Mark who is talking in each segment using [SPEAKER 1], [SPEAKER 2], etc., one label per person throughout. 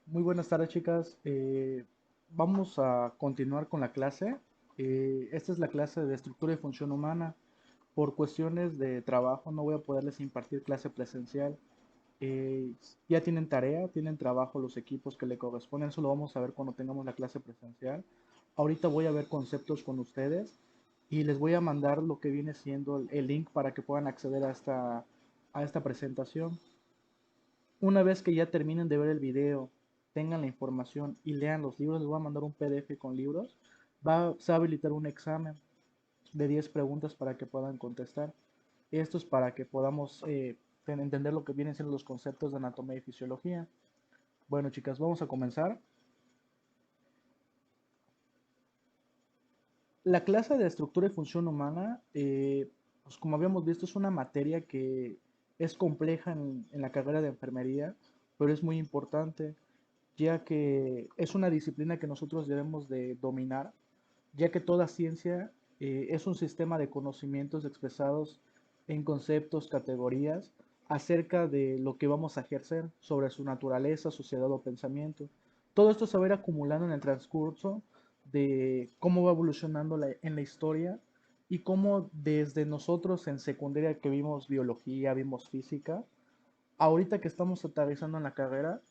[SPEAKER 1] Muy buenas tardes, chicas. Vamos a continuar con la clase. Esta es la clase de estructura y función humana. Por cuestiones de trabajo no voy a poderles impartir clase presencial. Eh, ya tienen tarea, tienen trabajo los equipos que le corresponden. Eso lo vamos a ver cuando tengamos la clase presencial. Ahorita voy a ver conceptos con ustedes y les voy a mandar lo que viene siendo el link para que puedan acceder a esta presentación. Una vez que ya terminen de ver el video, tengan la información y lean los libros, les voy a mandar un PDF con libros. Se va a habilitar un examen de 10 preguntas para que puedan contestar. Esto es para que podamos entender lo que vienen siendo los conceptos de anatomía y fisiología. Bueno, chicas, vamos a comenzar. La clase de estructura y función humana, pues como habíamos visto, es una materia que es compleja en la carrera de enfermería, pero es muy importante, ya que es una disciplina que nosotros debemos de dominar, ya que toda ciencia es un sistema de conocimientos expresados en conceptos, categorías, acerca de lo que vamos a ejercer, sobre su naturaleza, sociedad o pensamiento. Todo esto se va a ir acumulando en el transcurso de cómo va evolucionando en la historia y cómo desde nosotros en secundaria que vimos biología, vimos física, ahorita que estamos aterrizando en la carrera,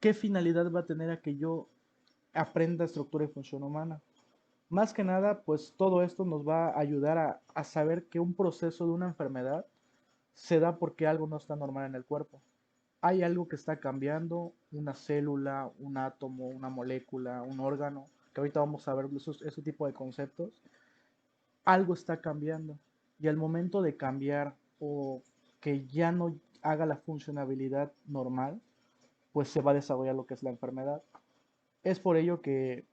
[SPEAKER 1] ¿qué finalidad va a tener a que yo aprenda estructura y función humana? Más que nada, pues todo esto nos va a ayudar a saber que un proceso de una enfermedad se da porque algo no está normal en el cuerpo. Hay algo que está cambiando, una célula, un átomo, una molécula, un órgano, que ahorita vamos a ver ese tipo de conceptos. Algo está cambiando y al momento de cambiar o que ya no haga la funcionabilidad normal, pues se va a desarrollar lo que es la enfermedad. Es por ello que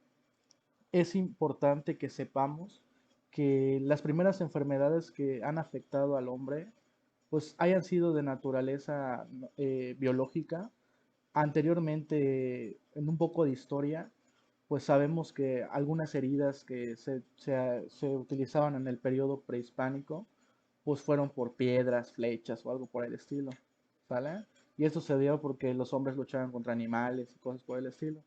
[SPEAKER 1] es importante que sepamos que las primeras enfermedades que han afectado al hombre, pues hayan sido de naturaleza biológica. Anteriormente, en un poco de historia, pues sabemos que algunas heridas que se utilizaban en el periodo prehispánico, pues fueron por piedras, flechas o algo por el estilo, ¿sale? Y esto se dio porque los hombres luchaban contra animales y cosas por el estilo.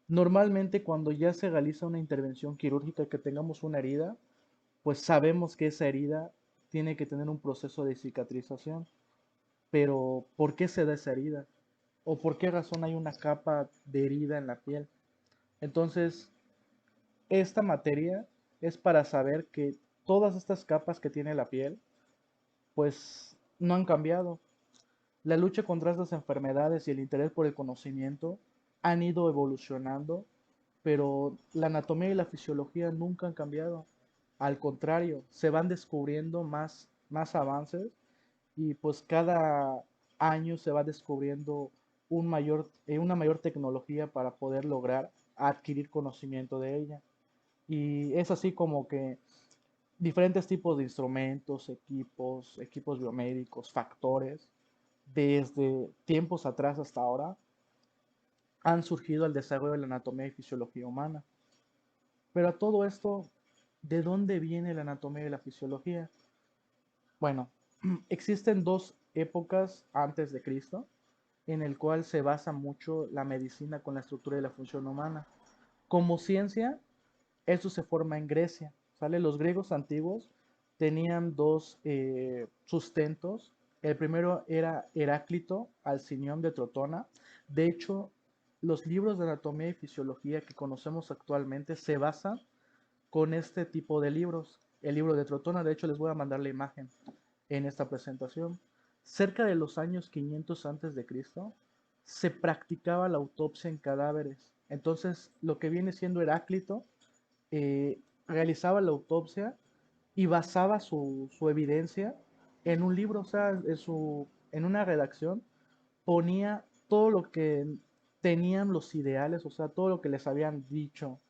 [SPEAKER 1] Normalmente cuando ya se realiza una intervención quirúrgica que tengamos una herida, pues sabemos que esa herida tiene que tener un proceso de cicatrización. Pero ¿por qué se da esa herida? ¿O por qué razón hay una capa de herida en la piel? Entonces, esta materia es para saber que todas estas capas que tiene la piel, pues no han cambiado. La lucha contra estas enfermedades y el interés por el conocimiento han ido evolucionando, pero la anatomía y la fisiología nunca han cambiado. Al contrario, se van descubriendo más avances y pues cada año se va descubriendo una mayor tecnología para poder lograr adquirir conocimiento de ella. Y es así como que diferentes tipos de instrumentos, equipos biomédicos, factores, desde tiempos atrás hasta ahora, han surgido al desarrollo de la anatomía y fisiología humana. Pero a todo esto, ¿de dónde viene la anatomía y la fisiología? Bueno, existen dos épocas antes de Cristo en el cual se basa mucho la medicina con la estructura y la función humana. Como ciencia, esto se forma en Grecia, ¿sale? Los griegos antiguos tenían dos sustentos. El primero era Heráclito, Alcinión de Trotona. De hecho, los libros de anatomía y fisiología que conocemos actualmente se basan con este tipo de libros. El libro de Trotona, de hecho, les voy a mandar la imagen en esta presentación. Cerca de los años 500 antes de Cristo, se practicaba la autopsia en cadáveres. Entonces, lo que viene siendo Heráclito realizaba la autopsia y basaba su evidencia en un libro, o sea, en una redacción, ponía todo lo que tenían los ideales, o sea, todo lo que les habían dicho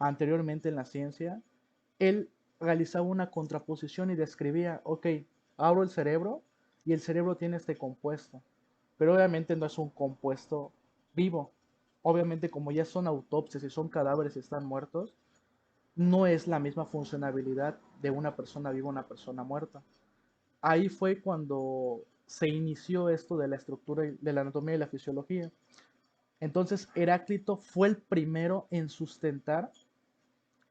[SPEAKER 1] anteriormente en la ciencia. Él realizaba una contraposición y describía, ok, abro el cerebro y el cerebro tiene este compuesto, pero obviamente no es un compuesto vivo. Obviamente como ya son autopsias y son cadáveres y están muertos, no es la misma funcionabilidad de una persona viva a una persona muerta. Ahí fue cuando se inició esto de la estructura, de la anatomía y la fisiología. Entonces Heráclito fue el primero en sustentar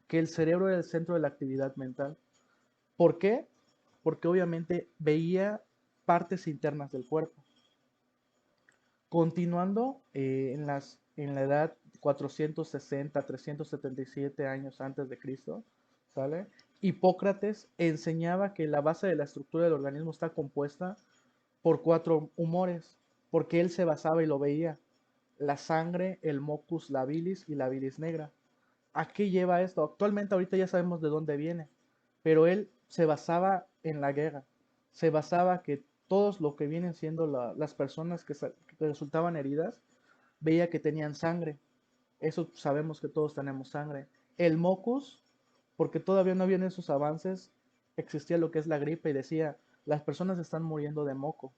[SPEAKER 1] que el cerebro era el centro de la actividad mental. ¿Por qué? Porque obviamente veía partes internas del cuerpo. Continuando en la edad 460, 377 años antes de Cristo, ¿sale? Hipócrates enseñaba que la base de la estructura del organismo está compuesta por cuatro humores, porque él se basaba y lo veía: la sangre, el mocus, la bilis y la bilis negra. ¿A qué lleva esto? Actualmente ahorita ya sabemos de dónde viene, pero él se basaba en la guerra, se basaba que todos lo que vienen siendo las personas que resultaban heridas, veía que tenían sangre. Eso sabemos que todos tenemos sangre. El mocus, porque todavía no habían esos avances, existía lo que es la gripe y decía, las personas están muriendo de moco.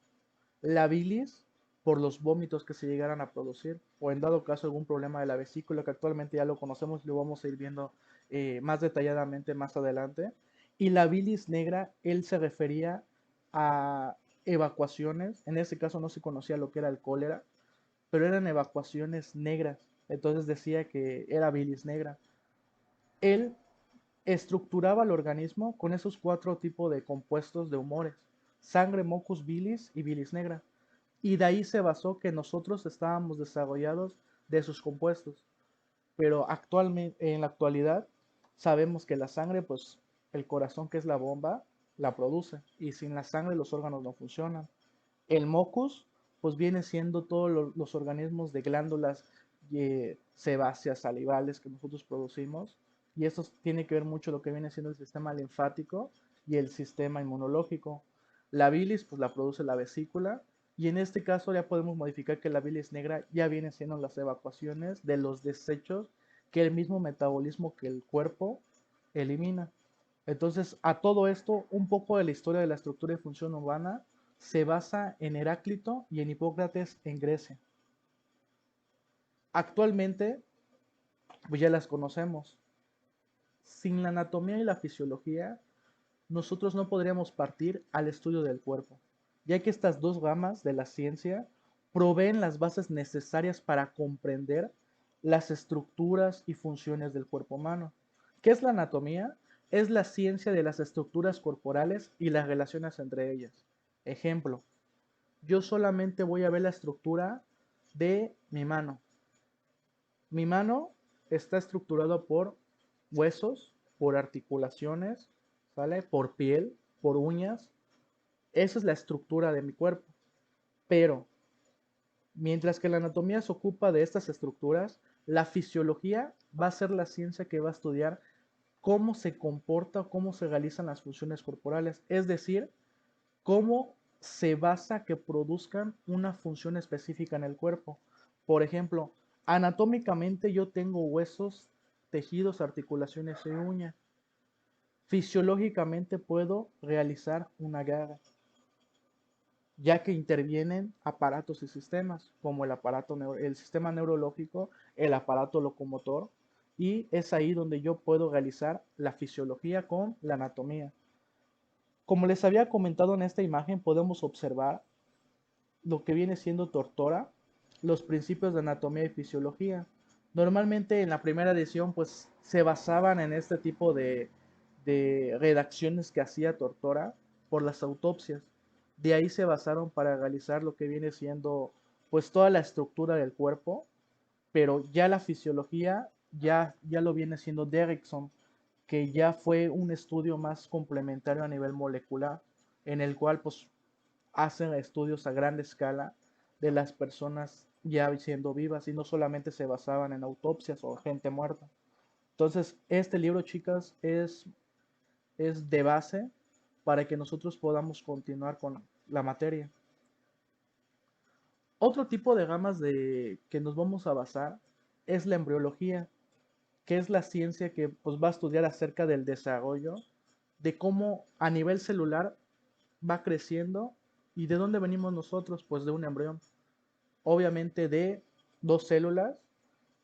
[SPEAKER 1] La bilis, por los vómitos que se llegaran a producir, o en dado caso algún problema de la vesícula, que actualmente ya lo conocemos y lo vamos a ir viendo más detalladamente más adelante. Y la bilis negra, él se refería a evacuaciones, en ese caso no se conocía lo que era el cólera, pero eran evacuaciones negras, entonces decía que era bilis negra. Él estructuraba el organismo con esos cuatro tipos de compuestos de humores: sangre, mocus, bilis y bilis negra. Y de ahí se basó que nosotros estábamos desarrollados de esos compuestos. Pero actualmente, en la actualidad, sabemos que la sangre, pues el corazón, que es la bomba, la produce. Y sin la sangre los órganos no funcionan. El mocus, pues viene siendo todos los organismos de glándulas sebáceas, salivales que nosotros producimos. Y eso tiene que ver mucho lo que viene siendo el sistema linfático y el sistema inmunológico. La bilis, pues la produce la vesícula. Y en este caso ya podemos modificar que la bilis negra ya viene siendo las evacuaciones de los desechos que el mismo metabolismo que el cuerpo elimina. Entonces, a todo esto, un poco de la historia de la estructura y función humana se basa en Heráclito y en Hipócrates en Grecia. Actualmente, pues ya las conocemos. Sin la anatomía y la fisiología, nosotros no podríamos partir al estudio del cuerpo, ya que estas dos ramas de la ciencia proveen las bases necesarias para comprender las estructuras y funciones del cuerpo humano. ¿Qué es la anatomía? Es la ciencia de las estructuras corporales y las relaciones entre ellas. Ejemplo, yo solamente voy a ver la estructura de mi mano. Mi mano está estructurada por huesos, por articulaciones, ¿sale? Por piel, por uñas. Esa es la estructura de mi cuerpo. Pero mientras que la anatomía se ocupa de estas estructuras, la fisiología va a ser la ciencia que va a estudiar cómo se comporta o cómo se realizan las funciones corporales. Es decir, cómo se basa que produzcan una función específica en el cuerpo. Por ejemplo, anatómicamente yo tengo huesos, tejidos, articulaciones y uñas. Fisiológicamente puedo realizar una garra, ya que intervienen aparatos y sistemas, como el sistema neurológico, el aparato locomotor, y es ahí donde yo puedo realizar la fisiología con la anatomía. Como les había comentado, en esta imagen podemos observar lo que viene siendo Tortora, los principios de anatomía y fisiología. Normalmente en la primera edición pues se basaban en este tipo de redacciones que hacía Tortora por las autopsias. De ahí se basaron para realizar lo que viene siendo pues toda la estructura del cuerpo, pero ya la fisiología ya lo viene siendo Derrickson, que ya fue un estudio más complementario a nivel molecular, en el cual pues hacen estudios a gran escala de las personas ya siendo vivas y no solamente se basaban en autopsias o gente muerta. Entonces, este libro, chicas, es de base para que nosotros podamos continuar con la materia. Otro tipo de gamas que nos vamos a basar es la embriología, que es la ciencia que pues, va a estudiar acerca del desarrollo, de cómo a nivel celular va creciendo y de dónde venimos nosotros, pues de un embrión. Obviamente de dos células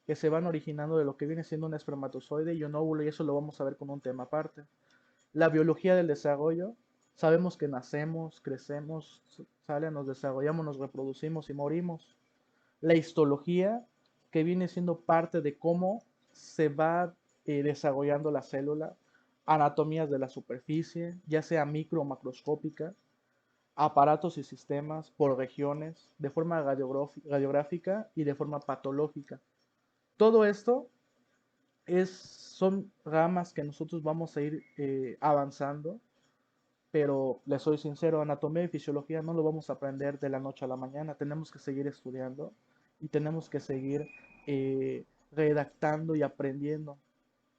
[SPEAKER 1] que se van originando de lo que viene siendo un espermatozoide y un óvulo, y eso lo vamos a ver con un tema aparte. La biología del desarrollo, sabemos que nacemos, crecemos, nos desarrollamos, nos reproducimos y morimos. La histología, que viene siendo parte de cómo se va desarrollando la célula, anatomías de la superficie, ya sea micro o macroscópica, aparatos y sistemas por regiones, de forma radiográfica y de forma patológica. Todo esto son ramas que nosotros vamos a ir avanzando, pero les soy sincero, anatomía y fisiología no lo vamos a aprender de la noche a la mañana, tenemos que seguir estudiando y tenemos que seguir redactando y aprendiendo.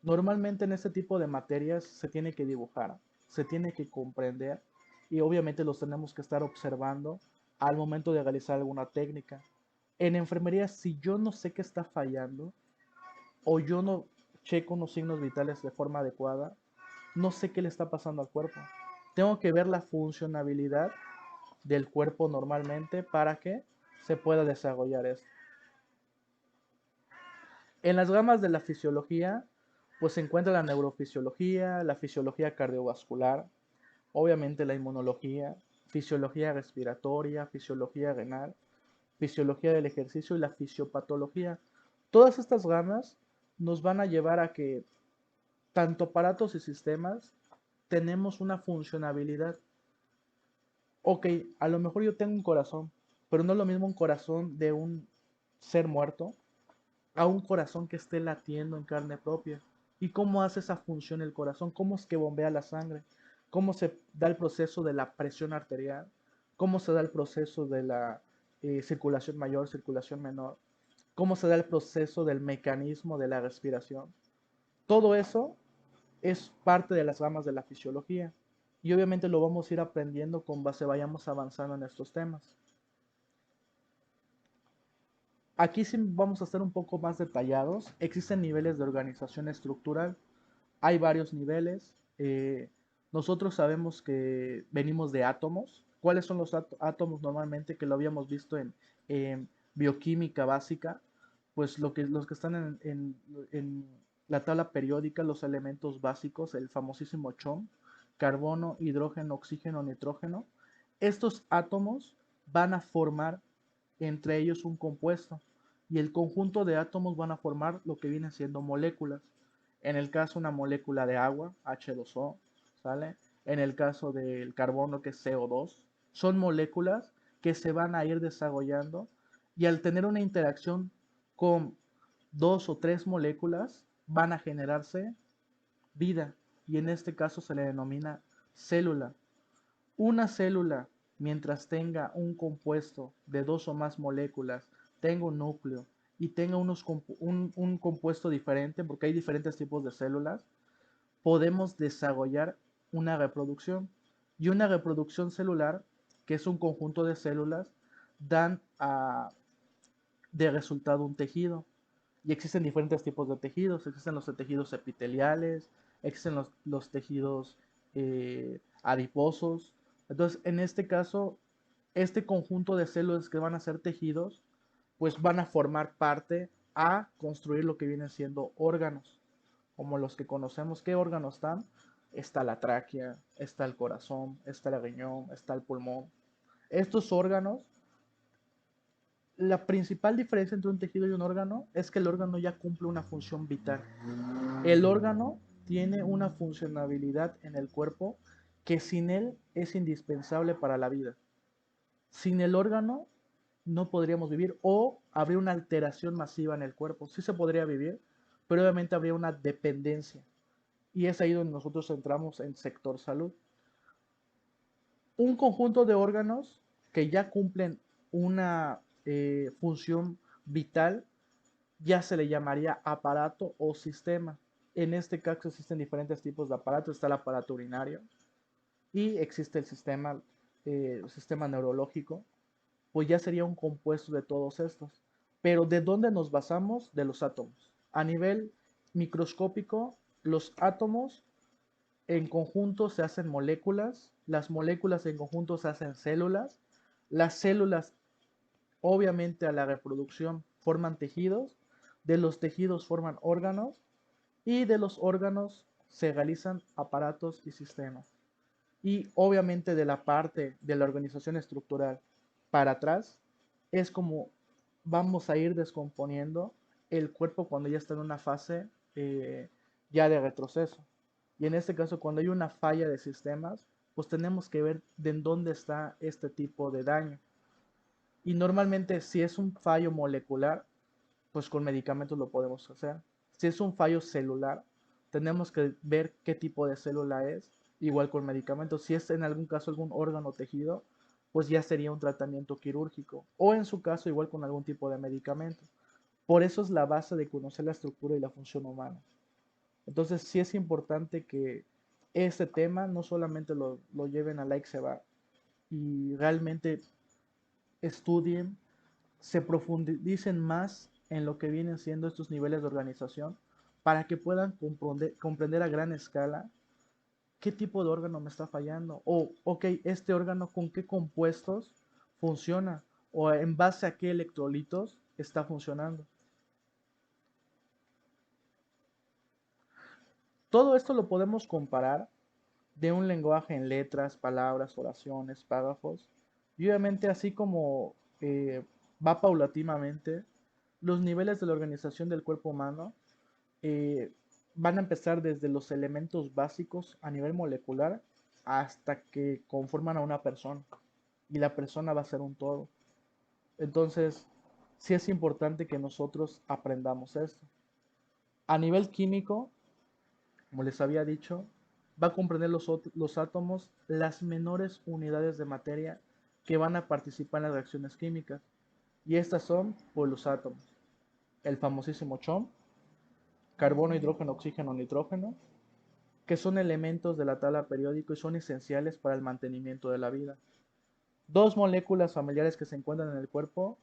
[SPEAKER 1] Normalmente en este tipo de materias se tiene que dibujar, se tiene que comprender y obviamente los tenemos que estar observando al momento de realizar alguna técnica. En enfermería, si yo no sé qué está fallando o yo no checo unos signos vitales de forma adecuada, no sé qué le está pasando al cuerpo. Tengo que ver la funcionabilidad del cuerpo normalmente para que se pueda desarrollar esto. En las ramas de la fisiología, pues se encuentra la neurofisiología, la fisiología cardiovascular, obviamente la inmunología, fisiología respiratoria, fisiología renal, fisiología del ejercicio y la fisiopatología. Todas estas ramas nos van a llevar a que tanto aparatos y sistemas tenemos una funcionabilidad. Ok, a lo mejor yo tengo un corazón, pero no es lo mismo un corazón de un ser muerto a un corazón que esté latiendo en carne propia. ¿Y cómo hace esa función el corazón? ¿Cómo es que bombea la sangre? ¿Cómo se da el proceso de la presión arterial? ¿Cómo se da el proceso de la circulación mayor, circulación menor? ¿Cómo se da el proceso del mecanismo de la respiración? Todo eso es parte de las ramas de la fisiología y obviamente lo vamos a ir aprendiendo con base vayamos avanzando en estos temas. Aquí sí vamos a estar un poco más detallados. Existen niveles de organización estructural. Hay varios niveles. Nosotros sabemos que venimos de átomos. ¿Cuáles son los átomos normalmente? Que lo habíamos visto en bioquímica básica. Pues los que están en la tabla periódica, los elementos básicos, el famosísimo CHOM, carbono, hidrógeno, oxígeno, nitrógeno. Estos átomos van a formar entre ellos un compuesto y el conjunto de átomos van a formar lo que vienen siendo moléculas. En el caso una molécula de agua, H2O, ¿sale? En el caso del carbono, que es CO2, son moléculas que se van a ir desarrollando y al tener una interacción con dos o tres moléculas van a generarse vida y en este caso se le denomina célula. Una célula, mientras tenga un compuesto de dos o más moléculas, tenga un núcleo y tenga un compuesto diferente, porque hay diferentes tipos de células, podemos desarrollar una reproducción. Y una reproducción celular, que es un conjunto de células, dan de resultado un tejido. Y existen diferentes tipos de tejidos. Existen los tejidos epiteliales, existen los tejidos adiposos. Entonces, en este caso, este conjunto de células que van a ser tejidos, pues van a formar parte a construir lo que vienen siendo órganos, como los que conocemos. ¿Qué órganos están? Está la tráquea, está el corazón, está el riñón, está el pulmón. Estos órganos, la principal diferencia entre un tejido y un órgano es que el órgano ya cumple una función vital. El órgano tiene una funcionabilidad en el cuerpo que sin él es indispensable para la vida. Sin el órgano no podríamos vivir o habría una alteración masiva en el cuerpo. Sí se podría vivir, pero obviamente habría una dependencia. Y es ahí donde nosotros entramos en sector salud. Un conjunto de órganos que ya cumplen una función vital ya se le llamaría aparato o sistema. En este caso existen diferentes tipos de aparatos. Está el aparato urinario y existe el sistema neurológico, pues ya sería un compuesto de todos estos. Pero ¿de dónde nos basamos? De los átomos. A nivel microscópico, los átomos en conjunto se hacen moléculas, las moléculas en conjunto se hacen células, las células obviamente a la reproducción forman tejidos, de los tejidos forman órganos y de los órganos se realizan aparatos y sistemas. Y obviamente de la parte de la organización estructural para atrás es como vamos a ir descomponiendo el cuerpo cuando ya está en una fase ya de retroceso. Y en este caso, cuando hay una falla de sistemas, pues tenemos que ver de en dónde está este tipo de daño. Y normalmente si es un fallo molecular, pues con medicamentos lo podemos hacer. Si es un fallo celular, tenemos que ver qué tipo de célula es, igual con medicamentos. Si es en algún caso algún órgano o tejido, pues ya sería un tratamiento quirúrgico. O en su caso, igual con algún tipo de medicamento. Por eso es la base de conocer la estructura y la función humana. Entonces sí es importante que este tema no solamente lo lleven a la Exceva y realmente estudien, se profundicen más en lo que vienen siendo estos niveles de organización para que puedan comprender a gran escala qué tipo de órgano me está fallando o, ok, este órgano con qué compuestos funciona o en base a qué electrolitos está funcionando. Todo esto lo podemos comparar de un lenguaje en letras, palabras, oraciones, párrafos. Y obviamente así como va paulatinamente, los niveles de la organización del cuerpo humano eh, van a empezar desde los elementos básicos a nivel molecular hasta que conforman a una persona. Y la persona va a ser un todo. Entonces, sí es importante que nosotros aprendamos esto. A nivel químico, como les había dicho, va a comprender los átomos, las menores unidades de materia que van a participar en las reacciones químicas. Y estas son pues, los átomos. El famosísimo CHOM, carbono, hidrógeno, oxígeno, nitrógeno, que son elementos de la tabla periódica y son esenciales para el mantenimiento de la vida. Dos moléculas familiares que se encuentran en el cuerpo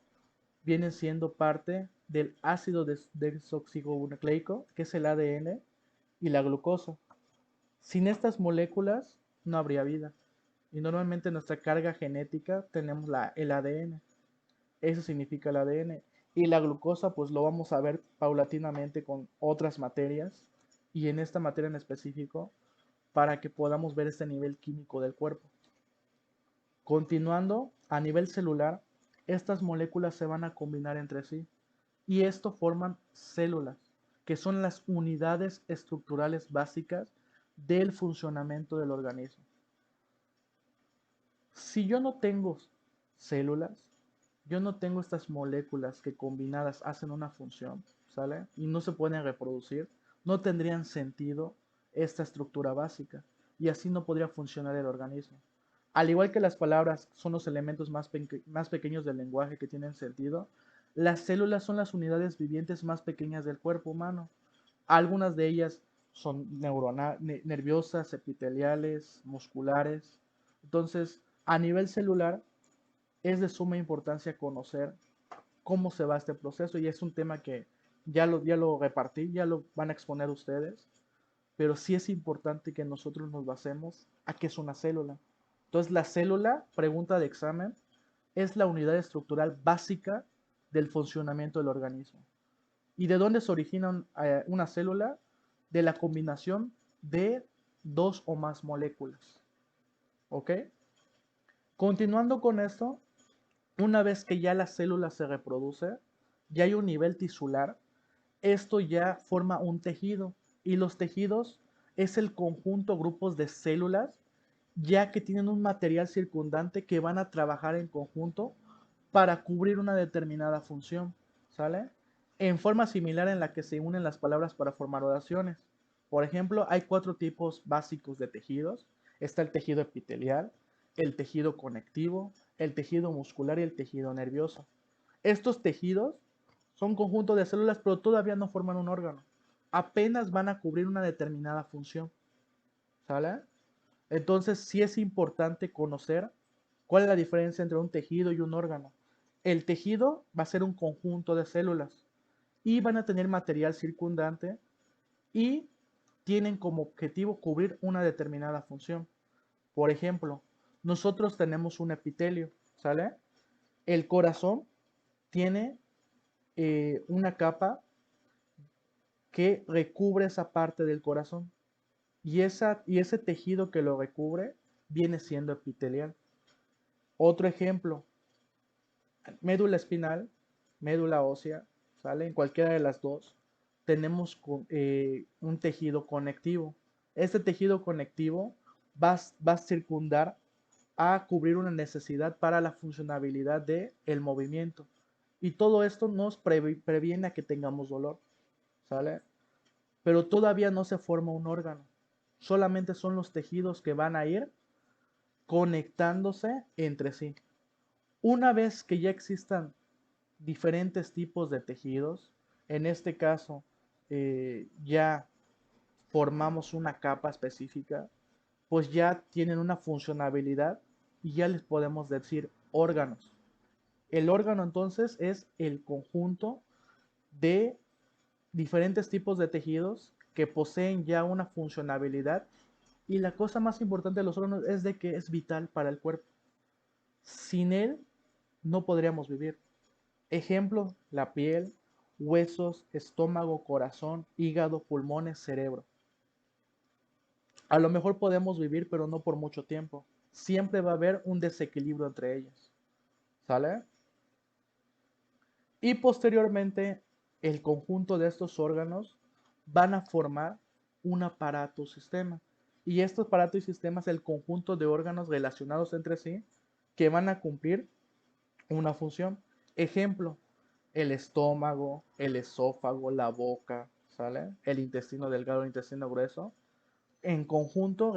[SPEAKER 1] vienen siendo parte del ácido desoxirribonucleico, que es el ADN, y la glucosa. Sin estas moléculas no habría vida. Y normalmente en nuestra carga genética tenemos el ADN. Eso significa el ADN. Y la glucosa pues lo vamos a ver paulatinamente con otras materias y en esta materia en específico para que podamos ver este nivel químico del cuerpo. Continuando, a nivel celular, estas moléculas se van a combinar entre sí y esto forman células, que son las unidades estructurales básicas del funcionamiento del organismo. Si yo no tengo células, yo no tengo estas moléculas que combinadas hacen una función, ¿sale? Y no se pueden reproducir, no tendrían sentido esta estructura básica y así no podría funcionar el organismo. Al igual que las palabras son los elementos más pequeños del lenguaje que tienen sentido, las células son las unidades vivientes más pequeñas del cuerpo humano. Algunas de ellas son nerviosas, epiteliales, musculares. Entonces, a nivel celular, es de suma importancia conocer cómo se va este proceso y es un tema que ya lo repartí, ya lo van a exponer ustedes, pero sí es importante que nosotros nos basemos a qué es una célula. Entonces, la célula, pregunta de examen, es la unidad estructural básica del funcionamiento del organismo. ¿Y de dónde se origina una célula? De la combinación de dos o más moléculas. ¿Ok? Continuando con esto, una vez que ya la célula se reproduce, ya hay un nivel tisular, esto ya forma un tejido y los tejidos es el conjunto, grupos de células, ya que tienen un material circundante que van a trabajar en conjunto para cubrir una determinada función, ¿sale? En forma similar en la que se unen las palabras para formar oraciones. Por ejemplo, hay 4 tipos básicos de tejidos. Está el tejido epitelial, el tejido conectivo, el tejido muscular y el tejido nervioso. Estos tejidos son conjuntos de células, pero todavía no forman un órgano. Apenas van a cubrir una determinada función. ¿Sale? Entonces, sí es importante conocer cuál es la diferencia entre un tejido y un órgano. El tejido va a ser un conjunto de células y van a tener material circundante y tienen como objetivo cubrir una determinada función. Por ejemplo, nosotros tenemos un epitelio, ¿sale? El corazón tiene una capa que recubre esa parte del corazón y ese tejido que lo recubre viene siendo epitelial. Otro ejemplo, médula espinal, médula ósea, ¿sale? En cualquiera de las dos tenemos un tejido conectivo. Este tejido conectivo va a circundar a cubrir una necesidad para la funcionabilidad del movimiento. Y todo esto nos previene a que tengamos dolor, ¿sale? Pero todavía no se forma un órgano. Solamente son los tejidos que van a ir conectándose entre sí. Una vez que ya existan diferentes tipos de tejidos, en este caso ya formamos una capa específica, pues ya tienen una funcionabilidad y ya les podemos decir órganos. El órgano entonces es el conjunto de diferentes tipos de tejidos que poseen ya una funcionabilidad y la cosa más importante de los órganos es de que es vital para el cuerpo. Sin él no podríamos vivir. Ejemplo, la piel, huesos, estómago, corazón, hígado, pulmones, cerebro. A lo mejor podemos vivir, pero no por mucho tiempo. Siempre va a haber un desequilibrio entre ellas. ¿Sale? Y posteriormente, el conjunto de estos órganos van a formar un aparato sistema. Y estos aparatos y sistemas, el conjunto de órganos relacionados entre sí, que van a cumplir una función. Ejemplo, el estómago, el esófago, la boca, ¿sale? El intestino delgado, el intestino grueso, en conjunto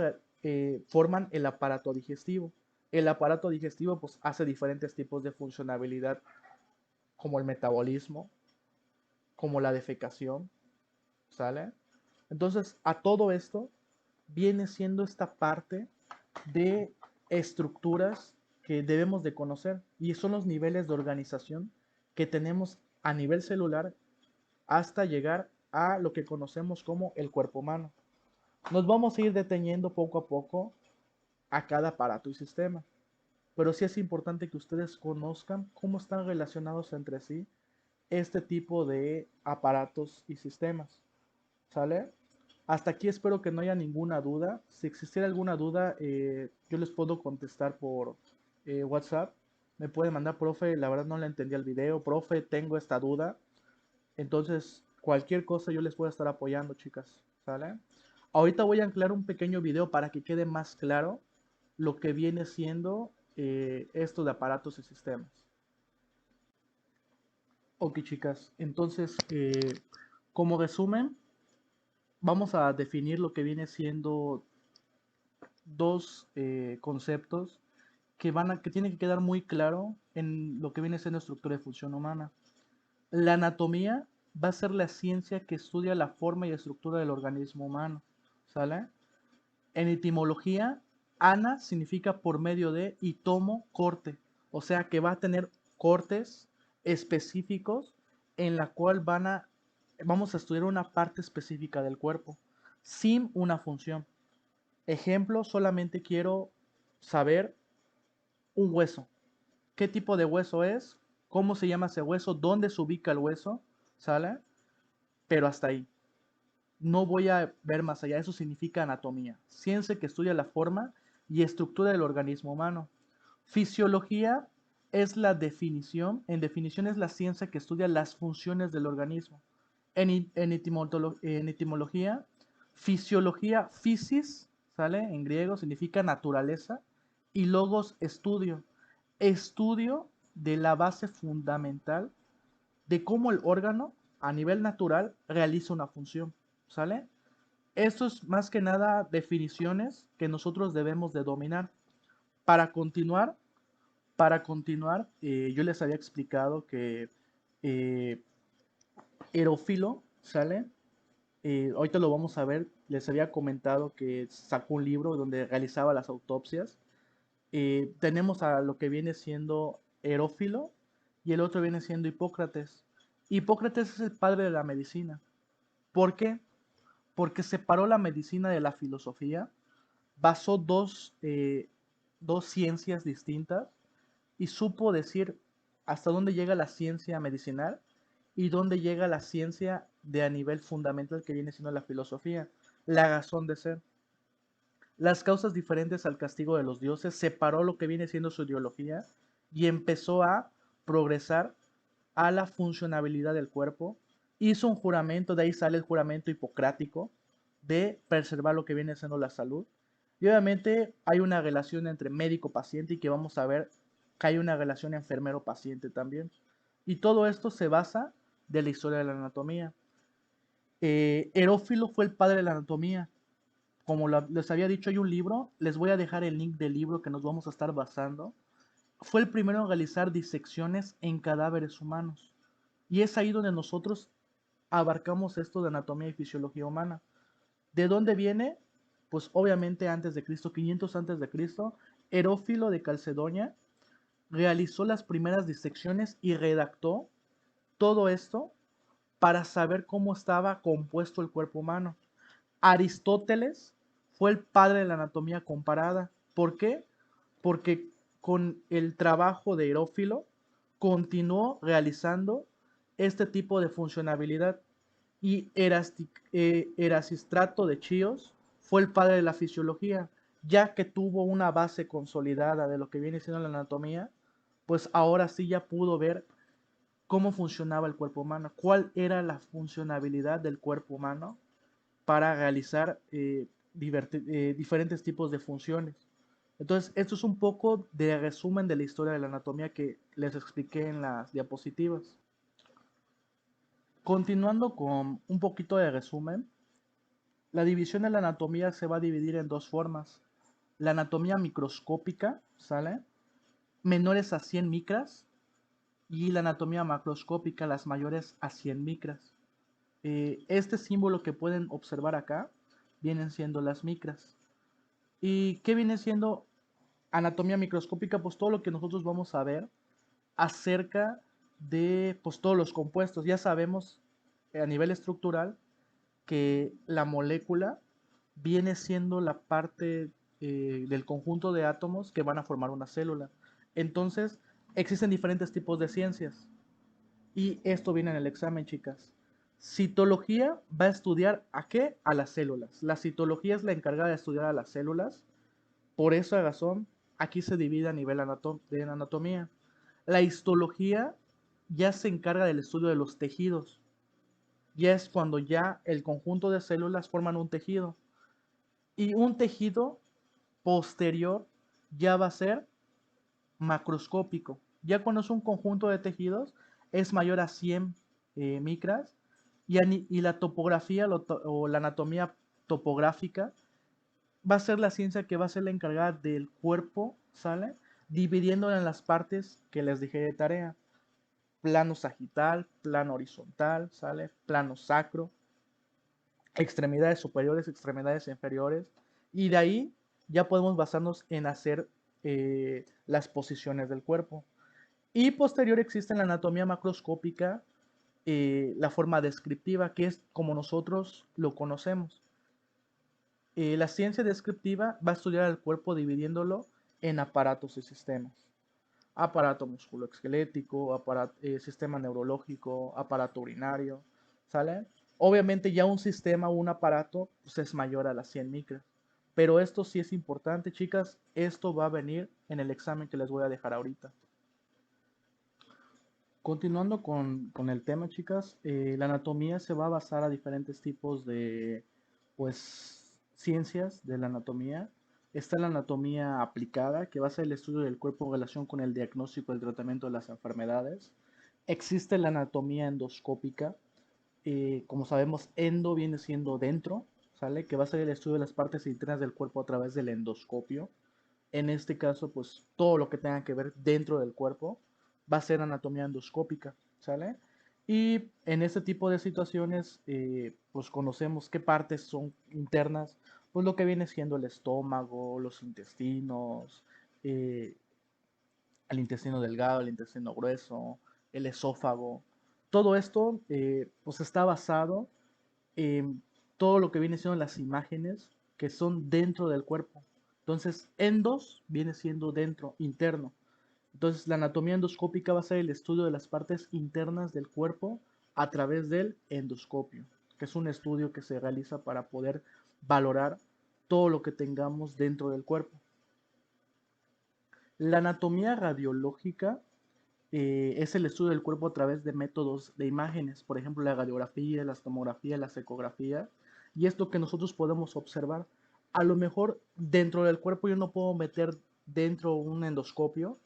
[SPEAKER 1] forman el aparato digestivo. El aparato digestivo pues hace diferentes tipos de funcionalidad como el metabolismo, como la defecación, ¿sale? Entonces, a todo esto viene siendo esta parte de estructuras que debemos de conocer y son los niveles de organización que tenemos a nivel celular hasta llegar a lo que conocemos como el cuerpo humano. Nos vamos a ir deteniendo poco a poco a cada aparato y sistema, pero sí es importante que ustedes conozcan cómo están relacionados entre sí este tipo de aparatos y sistemas. ¿Sale? Hasta aquí espero que no haya ninguna duda. Si existiera alguna duda, yo les puedo contestar por WhatsApp. Me pueden mandar, profe, la verdad no le entendí el video. Profe, tengo esta duda. Entonces, cualquier cosa yo les puedo estar apoyando, chicas. ¿Sale? Ahorita voy a anclar un pequeño video para que quede más claro lo que viene siendo esto de aparatos y sistemas. Ok, chicas. Entonces, como resumen, vamos a definir lo que viene siendo dos conceptos que tienen que quedar muy claro en lo que viene siendo estructura y función humana. La anatomía va a ser la ciencia que estudia la forma y estructura del organismo humano, ¿sale? En etimología, ana significa por medio de y tomo corte, o sea que va a tener cortes específicos en la cual vamos a estudiar una parte específica del cuerpo, sin una función. Ejemplo, solamente quiero saber un hueso. ¿Qué tipo de hueso es? ¿Cómo se llama ese hueso? ¿Dónde se ubica el hueso? ¿Sale? Pero hasta ahí. No voy a ver más allá. Eso significa anatomía. Ciencia que estudia la forma y estructura del organismo humano. Fisiología es la definición. En definición es la ciencia que estudia las funciones del organismo. En etimología, fisiología, physis, ¿sale? En griego significa naturaleza. Y logos, estudio. Estudio de la base fundamental de cómo el órgano, a nivel natural, realiza una función, ¿sale? Esto es más que nada definiciones que nosotros debemos de dominar. Para continuar, yo les había explicado que eh, Erófilo, ¿sale? Ahorita lo vamos a ver. Les había comentado que sacó un libro donde realizaba las autopsias. Tenemos a lo que viene siendo Erófilo y el otro viene siendo Hipócrates. Hipócrates es el padre de la medicina. ¿Por qué? Porque separó la medicina de la filosofía, basó dos ciencias distintas y supo decir hasta dónde llega la ciencia medicinal y dónde llega la ciencia de a nivel fundamental que viene siendo la filosofía, la razón de ser. Las causas diferentes al castigo de los dioses, separó lo que viene siendo su ideología y empezó a progresar a la funcionabilidad del cuerpo, hizo un juramento, de ahí sale el juramento hipocrático de preservar lo que viene siendo la salud. Y obviamente hay una relación entre médico-paciente y que vamos a ver que hay una relación enfermero-paciente también. Y todo esto se basa de la historia de la anatomía. Herófilo fue el padre de la anatomía. Como les había dicho, hay un libro, les voy a dejar el link del libro que nos vamos a estar basando. Fue el primero en realizar disecciones en cadáveres humanos. Y es ahí donde nosotros abarcamos esto de anatomía y fisiología humana. ¿De dónde viene? Pues obviamente antes de Cristo, 500 antes de Cristo, Herófilo de Calcedonia realizó las primeras disecciones y redactó todo esto para saber cómo estaba compuesto el cuerpo humano. Aristóteles fue el padre de la anatomía comparada. ¿Por qué? Porque con el trabajo de Herófilo continuó realizando este tipo de funcionabilidad. Y Erasistrato de Chios fue el padre de la fisiología, ya que tuvo una base consolidada de lo que viene siendo la anatomía, pues ahora sí ya pudo ver cómo funcionaba el cuerpo humano, cuál era la funcionabilidad del cuerpo humano para realizar diferentes tipos de funciones. Entonces, esto es un poco de resumen de la historia de la anatomía que les expliqué en las diapositivas. Continuando con un poquito de resumen, la división de la anatomía se va a dividir en dos formas. La anatomía microscópica, ¿sale? Menores a 100 micras, y la anatomía macroscópica, las mayores a 100 micras. Este símbolo que pueden observar acá vienen siendo las micras. ¿Y qué viene siendo anatomía microscópica? Pues todo lo que nosotros vamos a ver acerca de pues, todos los compuestos. Ya sabemos a nivel estructural que la molécula viene siendo la parte del conjunto de átomos que van a formar una célula. Entonces, existen diferentes tipos de ciencias. Y esto viene en el examen, chicas. Citología va a estudiar a qué? A las células. La citología es la encargada de estudiar a las células. Por esa razón, aquí se divide a nivel de anatomía. La histología ya se encarga del estudio de los tejidos. Ya es cuando ya el conjunto de células forman un tejido. Y un tejido posterior ya va a ser macroscópico. Ya cuando es un conjunto de tejidos, es mayor a 100 micras y la topografía o la anatomía topográfica va a ser la ciencia que va a ser la encargada del cuerpo, ¿sale? Dividiéndolo en las partes que les dije de tarea. Plano sagital, plano horizontal, ¿sale? Plano sacro, extremidades superiores, extremidades inferiores. Y de ahí ya podemos basarnos en hacer las posiciones del cuerpo. Y posterior existe en la anatomía macroscópica la forma descriptiva, que es como nosotros lo conocemos. La ciencia descriptiva va a estudiar el cuerpo dividiéndolo en aparatos y sistemas. Aparato musculoesquelético, sistema neurológico, aparato urinario, ¿sale? Obviamente ya un sistema o un aparato pues, es mayor a las 100 micras. Pero esto sí es importante, chicas. Esto va a venir en el examen que les voy a dejar ahorita. Continuando con el tema, chicas, la anatomía se va a basar a diferentes tipos de, pues, ciencias de la anatomía. Está la anatomía aplicada, que va a ser el estudio del cuerpo en relación con el diagnóstico y el tratamiento de las enfermedades. Existe la anatomía endoscópica, como sabemos, endo viene siendo dentro, ¿sale? Que va a ser el estudio de las partes internas del cuerpo a través del endoscopio. En este caso, pues todo lo que tenga que ver dentro del cuerpo va a ser anatomía endoscópica, ¿sale? Y en este tipo de situaciones, pues conocemos qué partes son internas, pues lo que viene siendo el estómago, los intestinos, eh, el intestino delgado, el intestino grueso, el esófago. Todo esto, pues está basado en todo lo que viene siendo las imágenes que son dentro del cuerpo. Entonces, endos viene siendo dentro, interno. Entonces, la anatomía endoscópica va a ser el estudio de las partes internas del cuerpo a través del endoscopio, que es un estudio que se realiza para poder valorar todo lo que tengamos dentro del cuerpo. La anatomía radiológica es el estudio del cuerpo a través de métodos de imágenes, por ejemplo, la radiografía, la tomografía, la ecografía, y esto que nosotros podemos observar. A lo mejor dentro del cuerpo yo no puedo meter dentro un endoscopio,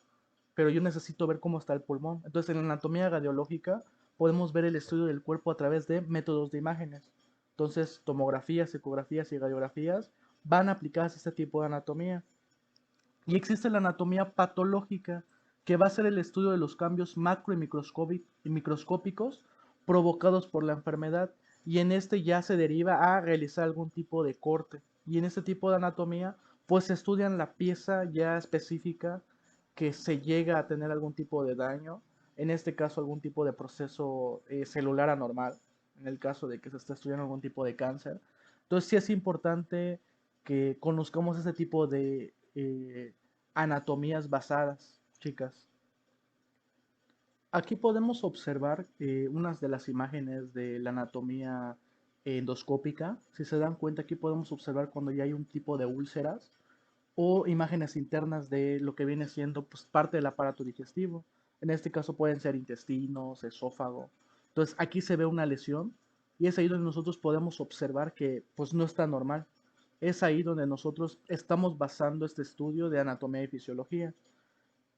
[SPEAKER 1] pero yo necesito ver cómo está el pulmón. Entonces, en la anatomía radiológica podemos ver el estudio del cuerpo a través de métodos de imágenes. Entonces, tomografías, ecografías y radiografías van aplicadas a este tipo de anatomía. Y existe la anatomía patológica, que va a ser el estudio de los cambios macro y microscópicos provocados por la enfermedad. Y en este ya se deriva a realizar algún tipo de corte. Y en este tipo de anatomía, pues se estudian la pieza ya específica que se llega a tener algún tipo de daño. En este caso, algún tipo de proceso celular anormal. En el caso de que se esté estudiando algún tipo de cáncer. Entonces, sí es importante que conozcamos ese tipo de anatomías basadas, chicas. Aquí podemos observar unas de las imágenes de la anatomía endoscópica. Si se dan cuenta, aquí podemos observar cuando ya hay un tipo de úlceras o imágenes internas de lo que viene siendo pues, parte del aparato digestivo. En este caso pueden ser intestinos, esófago. Entonces aquí se ve una lesión y es ahí donde nosotros podemos observar que pues no está normal. Es ahí donde nosotros estamos basando este estudio de anatomía y fisiología.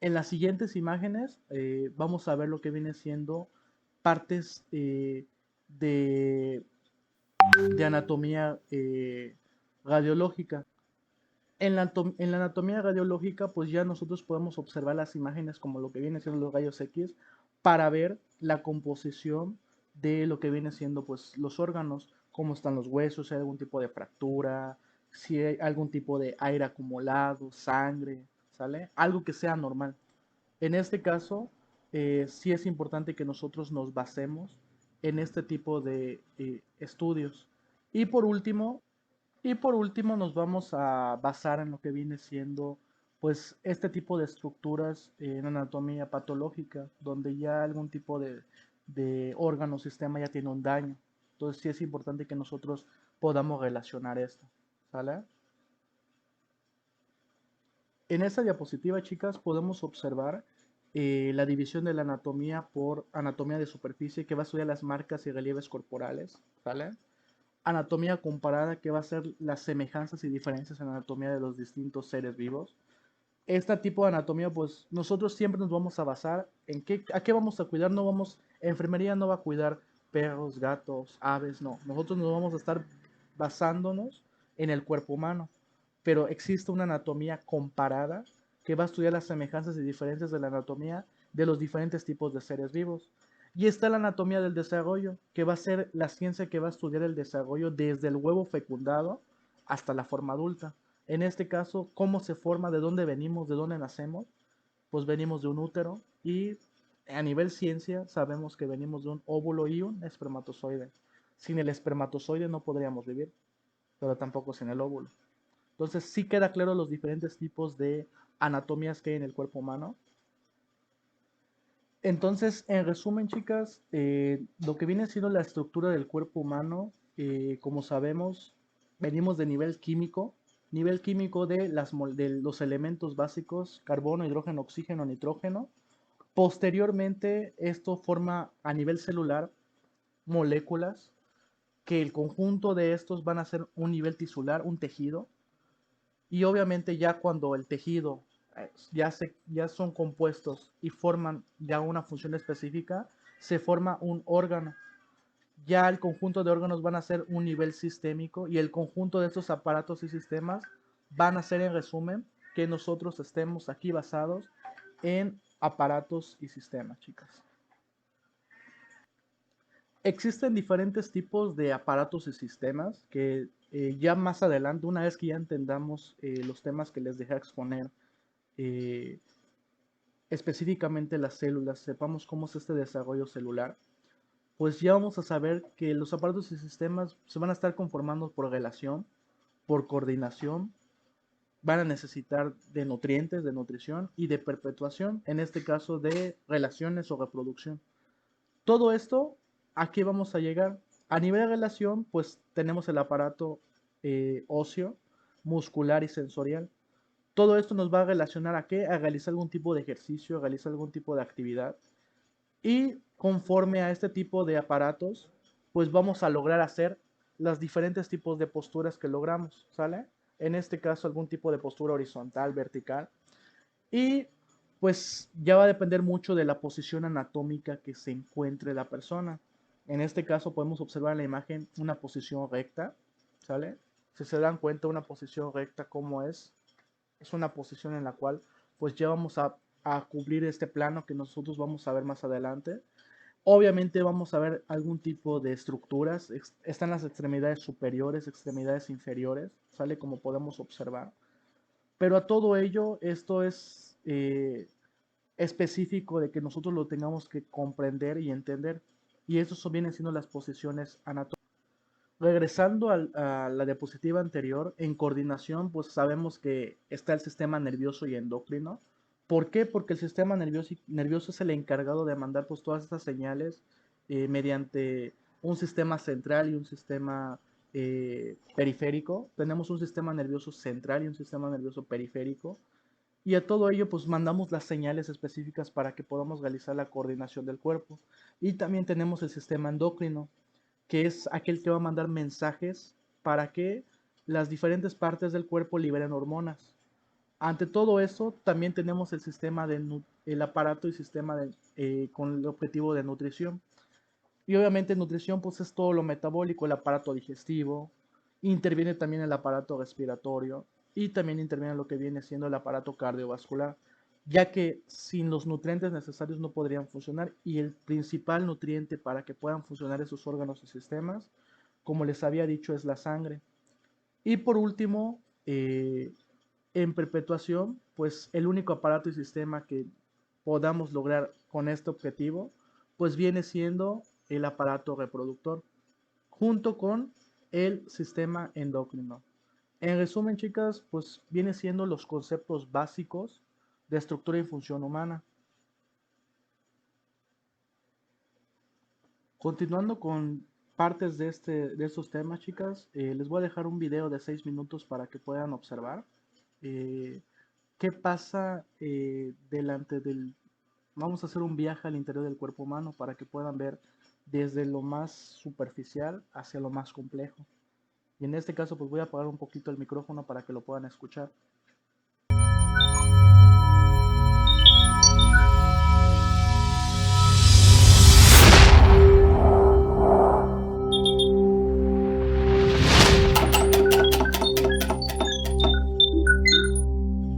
[SPEAKER 1] En las siguientes imágenes vamos a ver lo que viene siendo partes de, de anatomía radiológica. En la anatomía radiológica, pues ya nosotros podemos observar las imágenes como lo que viene siendo los rayos X para ver la composición de lo que viene siendo pues los órganos, cómo están los huesos, si hay algún tipo de fractura, si hay algún tipo de aire acumulado, sangre, ¿sale? Algo que sea normal. En este caso, sí es importante que nosotros nos basemos en este tipo de estudios. Y por último, nos vamos a basar en lo que viene siendo pues este tipo de estructuras en anatomía patológica, donde ya algún tipo de órgano o sistema ya tiene un daño. Entonces sí es importante que nosotros podamos relacionar esto. ¿Sale? En esta diapositiva, chicas, podemos observar la división de la anatomía por anatomía de superficie, que va a estudiar las marcas y relieves corporales. ¿Sale? Anatomía comparada, que va a ser las semejanzas y diferencias en la anatomía de los distintos seres vivos. Este tipo de anatomía, pues nosotros siempre nos vamos a basar en a qué vamos a cuidar. No vamos, enfermería no va a cuidar perros, gatos, aves, no. Nosotros nos vamos a estar basándonos en el cuerpo humano. Pero existe una anatomía comparada que va a estudiar las semejanzas y diferencias de la anatomía de los diferentes tipos de seres vivos. Y está la anatomía del desarrollo, que va a ser la ciencia que va a estudiar el desarrollo desde el huevo fecundado hasta la forma adulta. En este caso, cómo se forma, de dónde venimos, de dónde nacemos. Pues venimos de un útero y a nivel ciencia sabemos que venimos de un óvulo y un espermatozoide. Sin el espermatozoide no podríamos vivir, pero tampoco sin el óvulo. Entonces sí queda claro los diferentes tipos de anatomías que hay en el cuerpo humano. Entonces, en resumen, chicas, lo que viene siendo la estructura del cuerpo humano, como sabemos, venimos de nivel químico de, de los elementos básicos, carbono, hidrógeno, oxígeno, nitrógeno. Posteriormente, esto forma a nivel celular moléculas que el conjunto de estos van a ser un nivel tisular, un tejido, y obviamente ya cuando el tejido ya son compuestos y forman ya una función específica, se forma un órgano. Ya el conjunto de órganos van a ser un nivel sistémico y el conjunto de estos aparatos y sistemas van a ser, en resumen, que nosotros estemos aquí basados en aparatos y sistemas, chicas. Existen diferentes tipos de aparatos y sistemas que ya más adelante, una vez que ya entendamos los temas que les dejé exponer, eh, específicamente las células, sepamos cómo es este desarrollo celular, pues ya vamos a saber que los aparatos y sistemas se van a estar conformando por relación, por coordinación, van a necesitar de nutrientes, de nutrición y de perpetuación, en este caso de relaciones o reproducción. Todo esto, ¿a qué vamos a llegar? A nivel de relación, pues tenemos el aparato óseo, muscular y sensorial. Todo esto nos va a relacionar a qué? A realizar algún tipo de ejercicio, a realizar algún tipo de actividad. Y conforme a este tipo de aparatos, pues vamos a lograr hacer los diferentes tipos de posturas que logramos, ¿sale? En este caso, algún tipo de postura horizontal, vertical. Y pues ya va a depender mucho de la posición anatómica que se encuentre la persona. En este caso podemos observar en la imagen una posición recta, ¿sale? Si se dan cuenta, una posición recta, ¿cómo es? Es una posición en la cual pues ya vamos a cubrir este plano que nosotros vamos a ver más adelante. Obviamente vamos a ver algún tipo de estructuras. Están las extremidades superiores, extremidades inferiores, ¿sale? Como podemos observar. Pero a todo ello, esto es específico de que nosotros lo tengamos que comprender y entender. Y eso vienen siendo las posiciones anatómicas. Regresando a la diapositiva anterior, en coordinación, pues sabemos que está el sistema nervioso y endocrino. ¿Por qué? Porque el sistema nervioso es el encargado de mandar pues todas estas señales mediante un sistema central y un sistema periférico. Tenemos un sistema nervioso central y un sistema nervioso periférico. Y a todo ello pues mandamos las señales específicas para que podamos realizar la coordinación del cuerpo. Y también tenemos el sistema endocrino, que es aquel que va a mandar mensajes para que las diferentes partes del cuerpo liberen hormonas. Ante todo eso, también tenemos el sistema el aparato y sistema con el objetivo de nutrición. Y obviamente nutrición pues es todo lo metabólico, el aparato digestivo, interviene también el aparato respiratorio y también interviene lo que viene siendo el aparato cardiovascular, ya que sin los nutrientes necesarios no podrían funcionar, y el principal nutriente para que puedan funcionar esos órganos y sistemas, como les había dicho, es la sangre. Y por último, en perpetuación, pues el único aparato y sistema que podamos lograr con este objetivo, pues viene siendo el aparato reproductor, junto con el sistema endocrino. En resumen, chicas, pues viene siendo los conceptos básicos de estructura y función humana. Continuando con partes de estos temas, chicas, les voy a dejar un video de 6 minutos para que puedan observar qué pasa delante del... Vamos a hacer un viaje al interior del cuerpo humano para que puedan ver desde lo más superficial hacia lo más complejo. Y en este caso pues voy a apagar un poquito el micrófono para que lo puedan escuchar.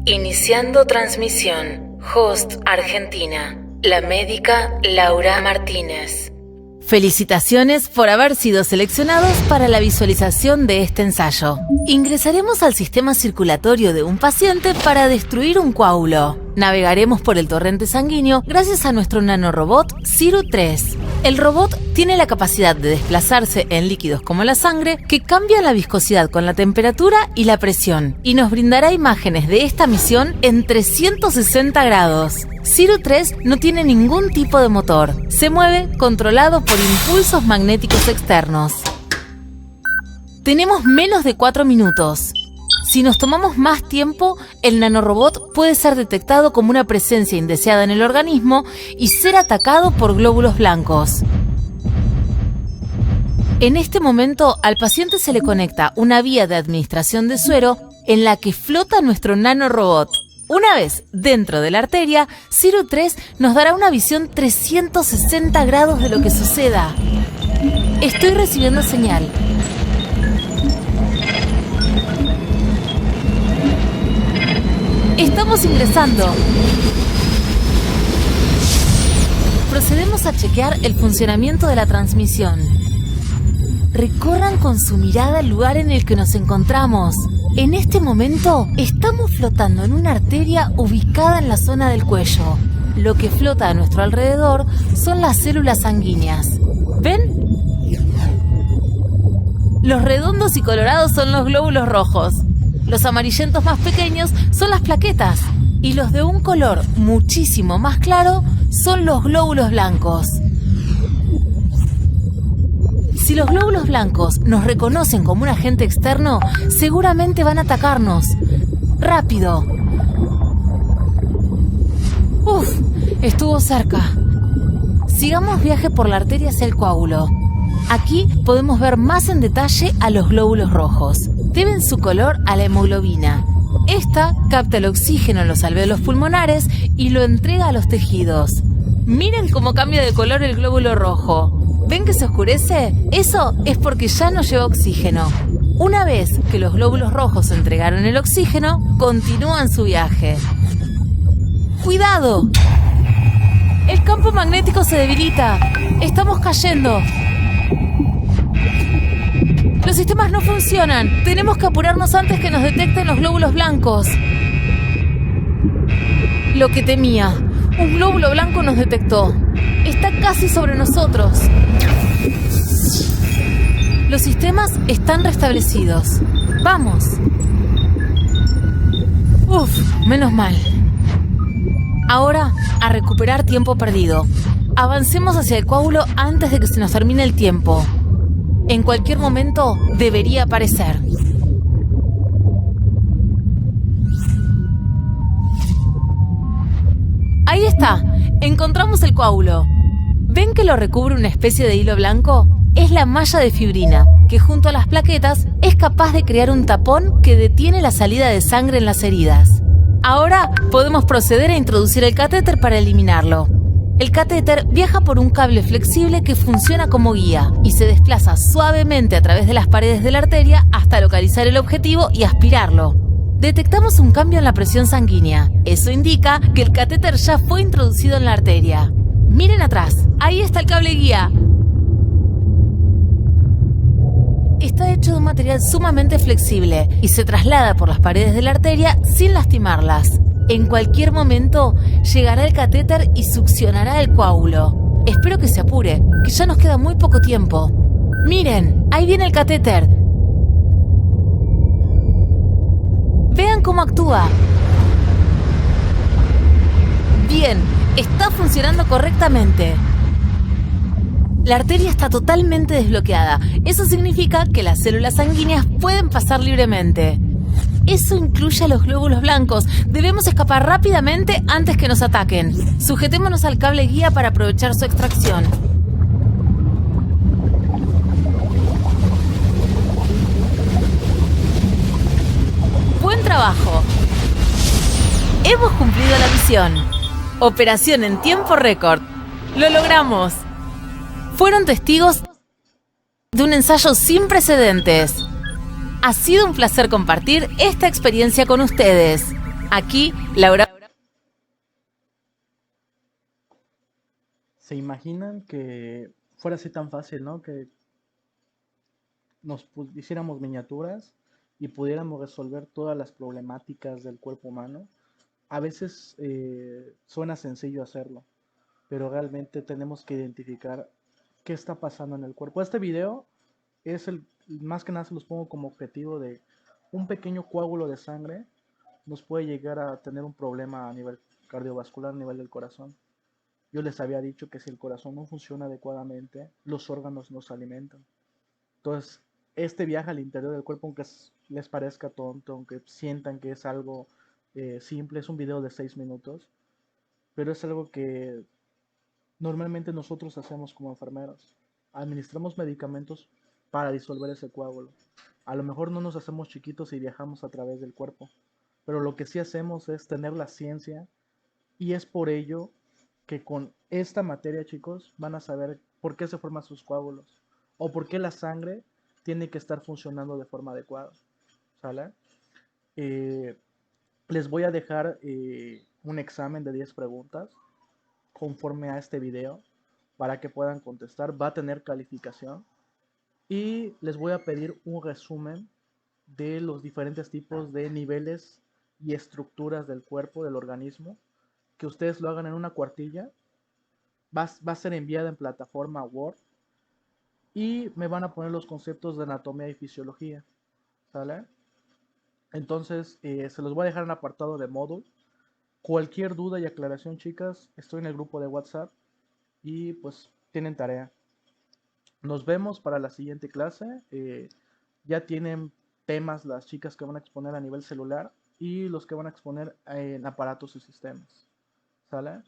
[SPEAKER 2] Iniciando transmisión. Host Argentina. La médica Laura Martínez. Felicitaciones por haber sido seleccionados para la visualización de este ensayo. Ingresaremos al sistema circulatorio de un paciente para destruir un coágulo. Navegaremos por el torrente sanguíneo gracias a nuestro nanorobot Ciru3. El robot tiene la capacidad de desplazarse en líquidos como la sangre, que cambian la viscosidad con la temperatura y la presión, y nos brindará imágenes de esta misión en 360 grados. Ciru3 no tiene ningún tipo de motor. Se mueve controlado por impulsos magnéticos externos. Tenemos menos de 4 minutos. Si nos tomamos más tiempo, el nanorobot puede ser detectado como una presencia indeseada en el organismo y ser atacado por glóbulos blancos. En este momento, al paciente se le conecta una vía de administración de suero en la que flota nuestro nanorobot. Una vez dentro de la arteria, Ciru3 nos dará una visión 360 grados de lo que suceda. Estoy recibiendo señal. Estamos ingresando. Procedemos a chequear el funcionamiento de la transmisión. Recorran con su mirada el lugar en el que nos encontramos. En este momento, estamos flotando en una arteria ubicada en la zona del cuello. Lo que flota a nuestro alrededor son las células sanguíneas. ¿Ven? Los redondos y colorados son los glóbulos rojos. Los amarillentos más pequeños son las plaquetas. Y los de un color muchísimo más claro son los glóbulos blancos. Si los glóbulos blancos nos reconocen como un agente externo, seguramente van a atacarnos. ¡Rápido! ¡Uf! Estuvo cerca. Sigamos viaje por la arteria hacia el coágulo. Aquí podemos ver más en detalle a los glóbulos rojos. Deben su color a la hemoglobina. Esta capta el oxígeno en los alvéolos pulmonares y lo entrega a los tejidos. Miren cómo cambia de color el glóbulo rojo. ¿Ven que se oscurece? Eso es porque ya no lleva oxígeno. Una vez que los glóbulos rojos entregaron el oxígeno, continúan su viaje. ¡Cuidado! El campo magnético se debilita. Estamos cayendo. Los sistemas no funcionan. Tenemos que apurarnos antes que nos detecten los glóbulos blancos. Lo que temía. Un glóbulo blanco nos detectó. Está casi sobre nosotros. Los sistemas están restablecidos. ¡Vamos! Uf, menos mal. Ahora, a recuperar tiempo perdido. Avancemos hacia el coágulo antes de que se nos termine el tiempo. En cualquier momento debería aparecer. Ahí está. Encontramos el coágulo. ¿Ven que lo recubre una especie de hilo blanco? Es la malla de fibrina, que junto a las plaquetas es capaz de crear un tapón que detiene la salida de sangre en las heridas. Ahora podemos proceder a introducir el catéter para eliminarlo. El catéter viaja por un cable flexible que funciona como guía y se desplaza suavemente a través de las paredes de la arteria hasta localizar el objetivo y aspirarlo. Detectamos un cambio en la presión sanguínea. Eso indica que el catéter ya fue introducido en la arteria. Miren atrás, ahí está el cable guía. Está hecho de un material sumamente flexible y se traslada por las paredes de la arteria sin lastimarlas. En cualquier momento llegará el catéter y succionará el coágulo. Espero que se apure, que ya nos queda muy poco tiempo. Miren, ahí viene el catéter. Vean cómo actúa. Bien, está funcionando correctamente. La arteria está totalmente desbloqueada. Eso significa que las células sanguíneas pueden pasar libremente. Eso incluye a los glóbulos blancos. Debemos escapar rápidamente antes que nos ataquen. Sujetémonos al cable guía para aprovechar su extracción. Buen trabajo. Hemos cumplido la misión. Operación en tiempo récord. ¡Lo logramos! Fueron testigos de un ensayo sin precedentes. Ha sido un placer compartir esta experiencia con ustedes. Aquí, Laura.
[SPEAKER 1] ¿Se imaginan que fuera así tan fácil, ¿no? Que nos hiciéramos miniaturas y pudiéramos resolver todas las problemáticas del cuerpo humano? A veces suena sencillo hacerlo, pero realmente tenemos que identificar qué está pasando en el cuerpo. Este video es más que nada se los pongo como objetivo de un pequeño coágulo de sangre nos puede llegar a tener un problema a nivel cardiovascular, a nivel del corazón. Yo les había dicho que si el corazón no funciona adecuadamente, los órganos no se alimentan. Entonces, este viaje al interior del cuerpo, aunque les parezca tonto, aunque sientan que es algo simple, es un video de 6 minutos, pero es algo que normalmente nosotros hacemos como enfermeros. Administramos medicamentos para disolver ese coágulo. A lo mejor no nos hacemos chiquitos y viajamos a través del cuerpo, pero lo que sí hacemos es tener la ciencia y es por ello que con esta materia, chicos, van a saber por qué se forman sus coágulos o por qué la sangre tiene que estar funcionando de forma adecuada. ¿Sale? Les voy a dejar un examen de 10 preguntas conforme a este video para que puedan contestar. Va a tener calificación y les voy a pedir un resumen de los diferentes tipos de niveles y estructuras del cuerpo, del organismo, que ustedes lo hagan en una cuartilla. Va a ser enviada en plataforma Word y me van a poner los conceptos de anatomía y fisiología. ¿Sale? Entonces se los voy a dejar en apartado de módulo. Cualquier duda y aclaración, chicas, estoy en el grupo de WhatsApp y pues tienen tarea. Nos vemos para la siguiente clase. Ya tienen temas las chicas que van a exponer a nivel celular. y los que van a exponer en aparatos y sistemas. ¿Sale?